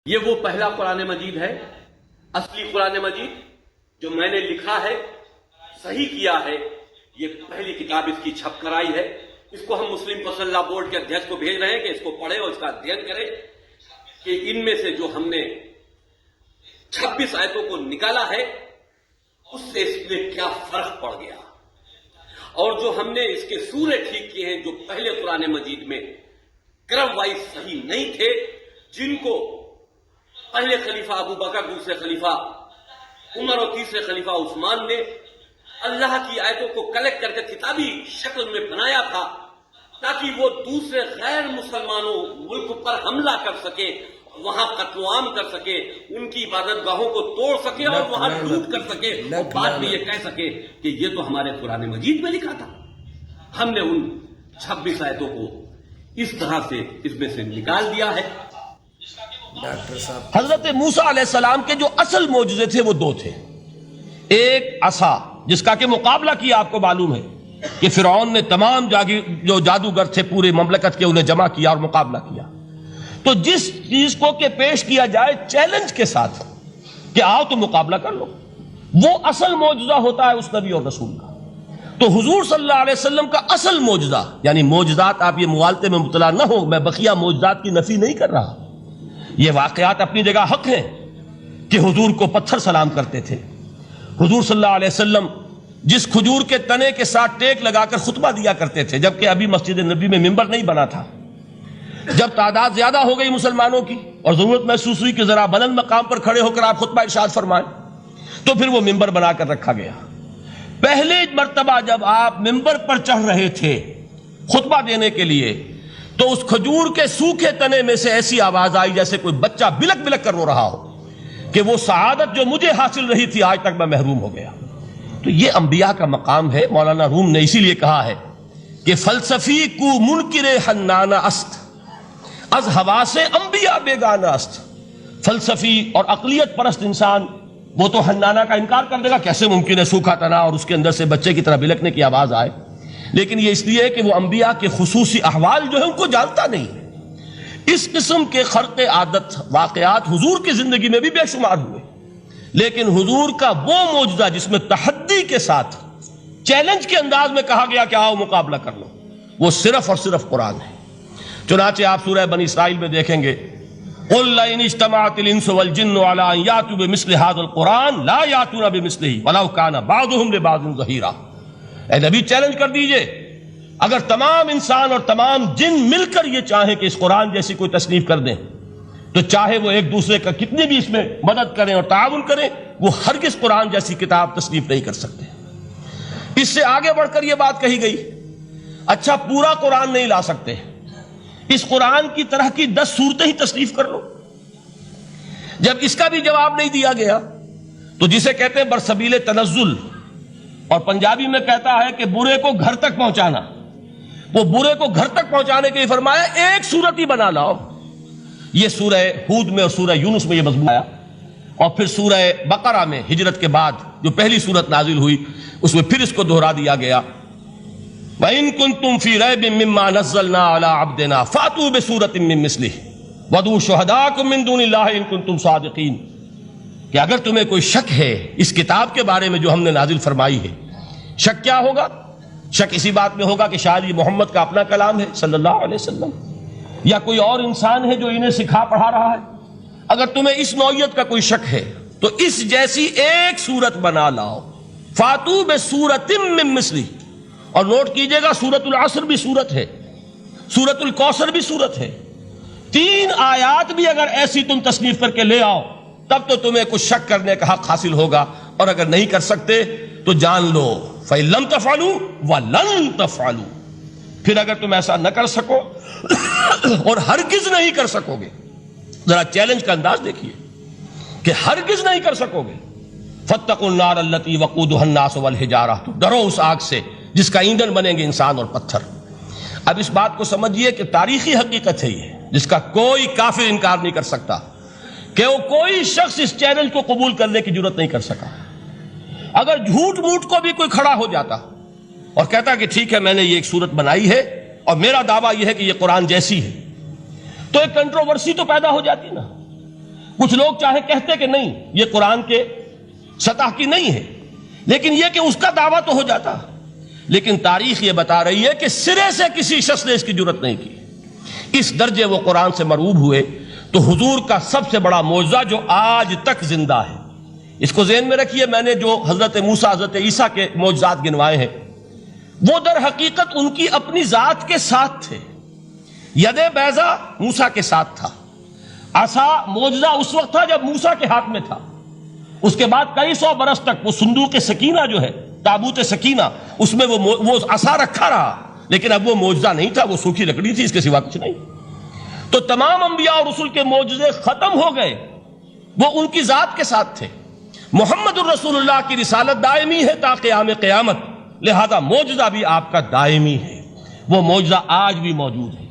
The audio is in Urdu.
یہ وہ پہلا قرآن مجید ہے، اصلی قرآن مجید جو میں نے لکھا ہے، صحیح کیا ہے۔ یہ پہلی کتاب اس کی چھپ کر آئی ہے۔ اس کو ہم مسلم فصل لا بورڈ کے ادھیش کو بھیج رہے ہیں کہ اس کو پڑھے اور اس کا ادھین کرے کہ ان میں سے جو ہم نے 26 آیتوں کو نکالا ہے اس سے اس میں کیا فرق پڑ گیا، اور جو ہم نے اس کے سورے ٹھیک کیے ہیں جو پہلے قرآن مجید میں کرم وائز صحیح نہیں تھے، جن کو پہلے خلیفہ ابو بکر، دوسرے خلیفہ عمر اور تیسرے خلیفہ عثمان نے اللہ کی آیتوں کو کلیکٹ کر کے کتابی شکل میں بنایا تھا تاکہ وہ دوسرے غیر مسلمانوں ملک پر حملہ کر سکے، وہاں قتل عام کر سکے، ان کی عبادت گاہوں کو توڑ سکے اور وہاں لوٹ کر سکے، اور بعد میں یہ کہہ سکے کہ یہ تو ہمارے قرآن مجید میں لکھا تھا۔ ہم نے ان 26 آیتوں کو اس طرح سے اس میں سے نکال دیا ہے۔ حضرت موسیٰ علیہ السلام کے جو اصل معجزے تھے وہ دو تھے۔ ایک عصا، جس کا کہ مقابلہ کیا آپ کو معلوم ہے کہ فرعون نے تمام جو جادوگر تھے پورے مملکت کے انہیں جمع کیا اور مقابلہ کیا۔ تو جس چیز کو کہ پیش کیا جائے چیلنج کے ساتھ کہ آؤ تو مقابلہ کر لو، وہ اصل معجزہ ہوتا ہے اس نبی اور رسول کا۔ تو حضور صلی اللہ علیہ وسلم کا اصل معجزہ، یعنی معجزات، آپ یہ موالتے میں مبتلا نہ ہو، میں بقیہ معجزات کی نفی نہیں کر رہا، یہ واقعات اپنی جگہ حق ہیں کہ حضور کو پتھر سلام کرتے تھے۔ حضور صلی اللہ علیہ وسلم جس کھجور کے تنے کے ساتھ ٹیک لگا کر خطبہ دیا کرتے تھے، جبکہ ابھی مسجد نبی میں ممبر نہیں بنا تھا، جب تعداد زیادہ ہو گئی مسلمانوں کی اور ضرورت محسوس ہوئی کہ ذرا بلند مقام پر کھڑے ہو کر آپ خطبہ ارشاد فرمائیں، تو پھر وہ ممبر بنا کر رکھا گیا۔ پہلے مرتبہ جب آپ ممبر پر چڑھ رہے تھے خطبہ دینے کے لیے، تو اس کھجور کے سوکھے تنے میں سے ایسی آواز آئی جیسے کوئی بچہ بلک بلک کر رو رہا ہو کہ وہ سعادت جو مجھے حاصل رہی تھی آج تک میں محروم ہو گیا۔ تو یہ انبیاء کا مقام ہے۔ مولانا روم نے اسی لیے کہا ہے کہ فلسفی کو منکر حنانہ است، از حواس انبیاء بیگانہ است۔ فلسفی اور عقلیت پرست انسان وہ تو حنانہ کا انکار کر دے گا، کیسے ممکن ہے سوکھا تنا اور اس کے اندر سے بچے کی طرح بلکنے کی آواز آئے، لیکن یہ اس لیے کہ وہ انبیاء کے خصوصی احوال جو ہے ان کو جانتا نہیں ہے۔ اس قسم کے خرق عادت واقعات حضور کی زندگی میں بھی بے شمار ہوئے، لیکن حضور کا وہ معجزہ جس میں تحدی کے ساتھ چیلنج کے انداز میں کہا گیا کہ آؤ مقابلہ کر لو، وہ صرف اور صرف قرآن ہے۔ چنانچہ آپ سورہ بنی اسرائیل میں دیکھیں گے، قُلْ لَئِنِ اجْتَمَعَتِ الْإِنسُ وَالْجِنُّ عَلَىٰ أَن يَأْتُوا بِمِثْلِ هَٰذَا الْقُرْآنِ لَا يَأْتُونَ بِمِثْلِهِ وَلَوْ كَانَ بَعْضُهُمْ لِبَعْضٍ ظَهِيرًا۔ اے نبی چیلنج کر دیجئے، اگر تمام انسان اور تمام جن مل کر یہ چاہیں کہ اس قرآن جیسی کوئی تصنیف کر دیں، تو چاہے وہ ایک دوسرے کا کتنی بھی اس میں مدد کریں اور تعاون کریں، وہ ہرگز قرآن جیسی کتاب تصنیف نہیں کر سکتے۔ اس سے آگے بڑھ کر یہ بات کہی گئی، اچھا پورا قرآن نہیں لا سکتے، اس قرآن کی طرح کی 10 صورتیں ہی تصنیف کر لو۔ جب اس کا بھی جواب نہیں دیا گیا تو جسے کہتے ہیں برسبیل تنزل، اور پنجابی میں کہتا ہے کہ برے کو گھر تک پہنچانا، وہ برے کو گھر تک پہنچانے کے لیے فرمایا ایک صورت ہی بنا لاؤ۔ یہ سورہ ہود میں اور سورہ یونس میں یہ مضمون آیا، اور پھر سورہ بقرہ میں ہجرت کے بعد جو پہلی صورت نازل ہوئی اس میں پھر اس کو دہرا دیا گیا، وَإِن كُنتُمْ فِي رَيْبٍ مِّمَّا نَزَّلْنَا عَلَىٰ عَبْدِنَا فَأْتُوا بِسُورَةٍ مِّن مِّثْلِهِ وَادْعُوا شُهَدَاءَكُم مِّن دُونِ اللَّهِ إِن كُنتُمْ صَادِقِينَ۔ کہ اگر تمہیں کوئی شک ہے اس کتاب کے بارے میں جو ہم نے نازل فرمائی ہے، شک کیا ہوگا؟ شک اسی بات میں ہوگا کہ شاید یہ محمد کا اپنا کلام ہے صلی اللہ علیہ وسلم، یا کوئی اور انسان ہے جو انہیں سکھا پڑھا رہا ہے۔ اگر تمہیں اس نوعیت کا کوئی شک ہے تو اس جیسی ایک صورت بنا لاؤ، فاتو بسورۃ من مثلہ۔ اور نوٹ کیجئے گا سورۃ العصر بھی صورت ہے، سورۃ الکوثر بھی صورت ہے، 3 آیات بھی اگر ایسی تم تصنیف کر کے لے آؤ تب تو تمہیں کچھ شک کرنے کا حق حاصل ہوگا، اور اگر نہیں کر سکتے تو جان لو فَإِن لَمْ تَفْعَلُوا وَلَن تَفْعَلُوا۔ پھر اگر تم ایسا نہ کر سکو اور ہرگز نہیں کر سکو گے، ذرا چیلنج کا انداز دیکھیے کہ ہرگز نہیں کر سکو گے، فَاتَّقُوا النَّارَ الَّتِي وَقُودُهَا النَّاسُ وَالْحِجَارَةُ، تو ڈرو اس آگ سے جس کا ایندھن بنیں گے انسان اور پتھر۔ اب اس بات کو سمجھیے کہ تاریخی حقیقت ہے یہ، جس کا کوئی کافر انکار نہیں کر سکتا، کہ وہ کوئی شخص اس چیلنج کو قبول کرنے کی جرت نہیں کر سکا۔ اگر جھوٹ موٹ کو بھی کوئی کھڑا ہو جاتا اور کہتا کہ ٹھیک ہے میں نے یہ ایک صورت بنائی ہے اور میرا دعویٰ یہ ہے کہ یہ قرآن جیسی ہے، تو ایک کنٹروورسی تو پیدا ہو جاتی نا۔ کچھ لوگ چاہے کہتے کہ نہیں یہ قرآن کے سطح کی نہیں ہے، لیکن یہ کہ اس کا دعویٰ تو ہو جاتا، لیکن تاریخ یہ بتا رہی ہے کہ سرے سے کسی شخص نے اس کی جرت نہیں کی، اس درجے وہ قرآن سے مرعوب ہوئے۔ تو حضور کا سب سے بڑا معجزہ جو آج تک زندہ ہے، اس کو ذہن میں رکھیے، میں نے جو حضرت موسیٰ حضرت عیسیٰ کے معجزات گنوائے ہیں وہ در حقیقت ان کی اپنی ذات کے ساتھ تھے۔ ید بیضا موسیٰ کے ساتھ تھا، عصا معجزہ اس وقت تھا جب موسیٰ کے ہاتھ میں تھا، اس کے بعد کئی سو برس تک وہ صندوق سکینہ جو ہے، تابوت سکینہ، اس میں وہ عصا رکھا رہا، لیکن اب وہ معجزہ نہیں تھا، وہ سوکھی لکڑی تھی، اس کے سوا کچھ نہیں۔ تو تمام انبیاء اور رسول کے معجزے ختم ہو گئے، وہ ان کی ذات کے ساتھ تھے۔ محمد الرسول اللہ کی رسالت دائمی ہے تا قیام قیامت، لہذا معجزہ بھی آپ کا دائمی ہے، وہ معجزہ آج بھی موجود ہے۔